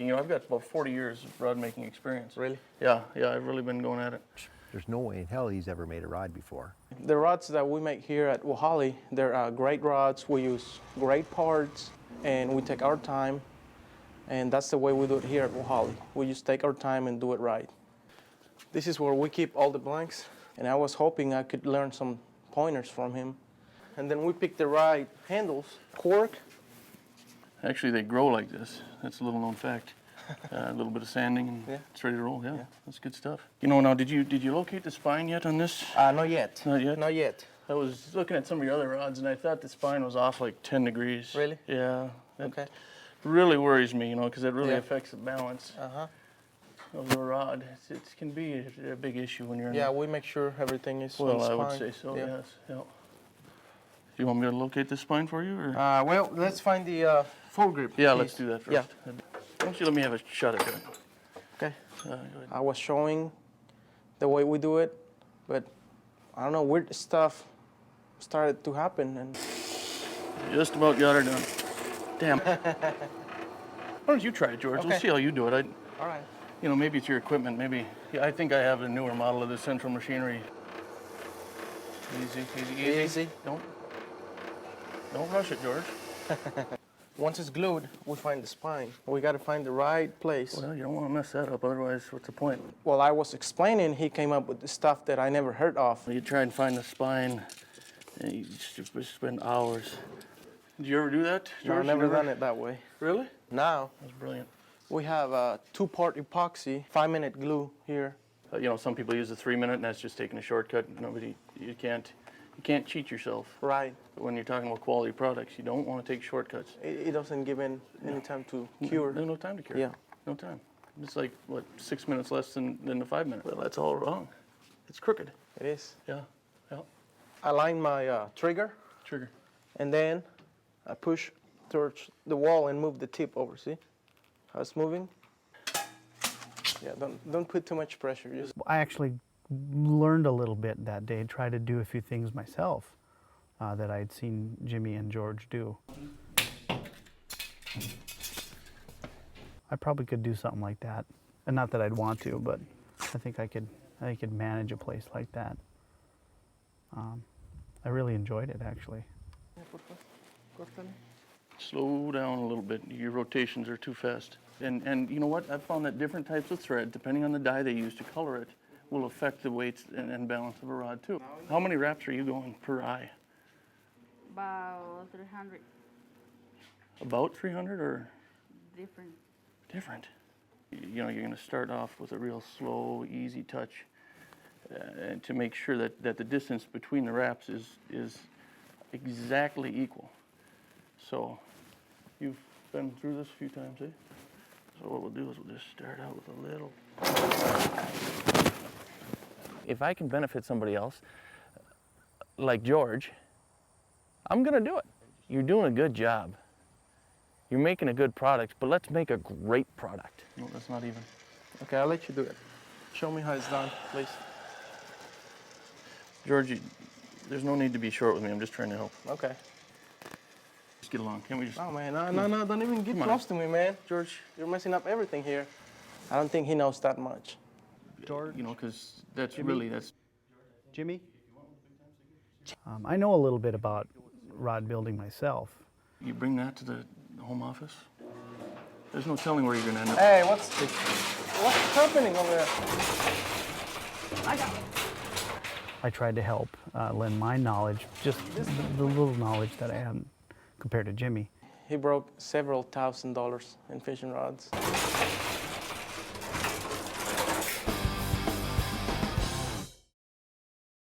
making. You know, I've got about 40 years of rod making experience. Really? Yeah, I've really been going at it. There's no way in hell he's ever made a rod before. The rods that we make here at Wohali, they're great rods. We use great parts, and we take our time, and that's the way we do it here at Wohali. We just take our time and do it right. This is where we keep all the blanks, and I was hoping I could learn some pointers from him. And then we pick the right handles, cork. Actually, they grow like this. That's a little known fact. A little bit of sanding, and it's ready to roll. Yeah, that's good stuff. You know, now, did you locate the spine yet on this? Not yet. Not yet? Not yet. I was looking at some of your other rods, and I thought the spine was off like 10 degrees. Really? Yeah. Okay. Really worries me, you know, because it really affects the balance Uh-huh. of the rod. It can be a big issue when you're in. Yeah, we make sure everything is on the Well, I would spine. say so, yes. Yeah. Do you want me to locate this spine for you? Or? Well, let's find the full grip. Yeah, piece. let's do that first. Yeah. Why don't you let me have a shot at it? Okay. Go ahead. I was showing the way we do it, but I don't know, weird stuff started to happen, and Just about got her done. Damn. Why don't you try it, George? Okay. Let's see how you do it. all right. You know, maybe it's your equipment. Maybe. Yeah, I think I have a newer model of the central machinery. Easy, easy, easy. Easy. Don't rush it, George. Once it's glued, we find the spine. We got to find the right place. Well, you don't want to mess that up. Otherwise, what's the point? While I was explaining, he came up with the stuff that I never heard of. You try and find the spine, and you just spend hours. Did you ever do that, No, George? I've never done it that way. Really? Now, That's brilliant. we have a 2-part epoxy, 5-minute glue here. You know, some people use the 3-minute, and that's just taking a shortcut. Nobody, you can't cheat yourself. Right. When you're talking about quality products, you don't want to take shortcuts. It doesn't give any time to cure. There's no time to cure. Yeah. No time. It's like, what, 6 minutes less than the 5-minute. Well, that's all wrong. It's crooked. It is. Yeah. I line my trigger, Trigger. and then I push towards the wall and move the tip over. See how it's moving? Yeah, don't put too much pressure. Just I actually learned a little bit that day, tried to do a few things myself that I'd seen Jimmy and George do. I probably could do something like that, and not that I'd want to, but I think I could manage a place like that. I really enjoyed it, actually. Slow down a little bit. Your rotations are too fast. And you know what? I've found that different types of thread, depending on the dye they use to color it, will affect the weights and balance of a rod too. How many wraps are you going per eye? About 300. About 300 or Different. different? You know, you're going to start off with a real slow, easy touch and to make sure that the distance between the wraps is exactly equal. So you've been through this a few times, eh? So what we'll do is we'll just start out with a little. If I can benefit somebody else, like George, I'm gonna do it. You're doing a good job. You're making a good product, but let's make a great product. No, that's not even. okay, I'll let you do it. Show me how it's done, please. George, there's no need to be short with me. I'm just trying to help. Okay. Let's get along. Can't we just? Oh man, no, don't even get close to me, man. George, you're messing up everything here. I don't think he knows that much. George? You know, because that's Jimmy? that's. Jimmy? I know a little bit about rod building myself. You bring that to the home office. There's no telling where you're gonna end up. Hey, what's happening over there? I tried to help lend my knowledge, just the little knowledge that I had compared to Jimmy. He broke several $1,000s in fishing rods.